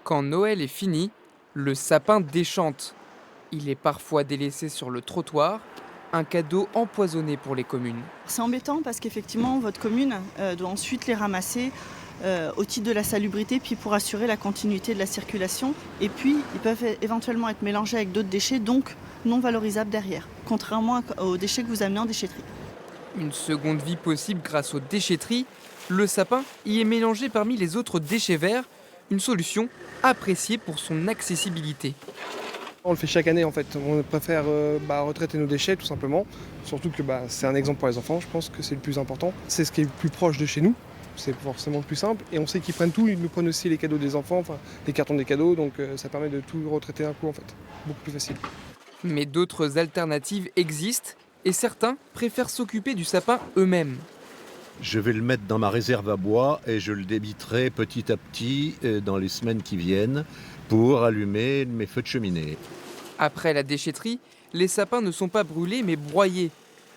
Quand Noël est fini, le sapin déchante. Il est parfois délaissé sur le trottoir, un cadeau empoisonné pour les communes. C'est embêtant parce qu'effectivement, votre commune doit ensuite les ramasser au titre de la salubrité, puis pour assurer la continuité de la circulation. Et puis, ils peuvent éventuellement être mélangés avec d'autres déchets, donc non valorisables derrière, contrairement aux déchets que vous amenez en déchetterie. Une seconde vie possible grâce aux déchetteries, le sapin y est mélangé parmi les autres déchets verts, une solution appréciée pour son accessibilité. On le fait chaque année en fait, on préfère retraiter nos déchets tout simplement, surtout que c'est un exemple pour les enfants, je pense que c'est le plus important. C'est ce qui est le plus proche de chez nous, c'est forcément le plus simple, et on sait qu'ils prennent tout, ils nous prennent aussi les cadeaux des enfants, enfin les cartons des cadeaux, donc ça permet de tout retraiter d'un coup en fait, beaucoup plus facile. Mais d'autres alternatives existent et certains préfèrent s'occuper du sapin eux-mêmes. Je vais le mettre dans ma réserve à bois et je le débiterai petit à petit dans les semaines qui viennent pour allumer mes feux de cheminée. Après la déchetterie, les sapins ne sont pas brûlés mais broyés.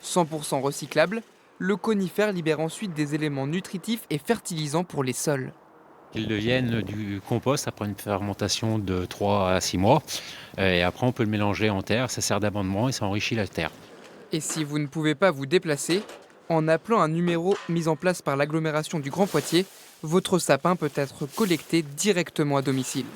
100% recyclables, le conifère libère ensuite des éléments nutritifs et fertilisants pour les sols. Ils deviennent du compost après une fermentation de 3 à 6 mois. Et après, on peut le mélanger en terre, ça sert d'amendement et ça enrichit la terre. Et si vous ne pouvez pas vous déplacer, en appelant un numéro mis en place par l'agglomération du Grand Poitiers, votre sapin peut être collecté directement à domicile.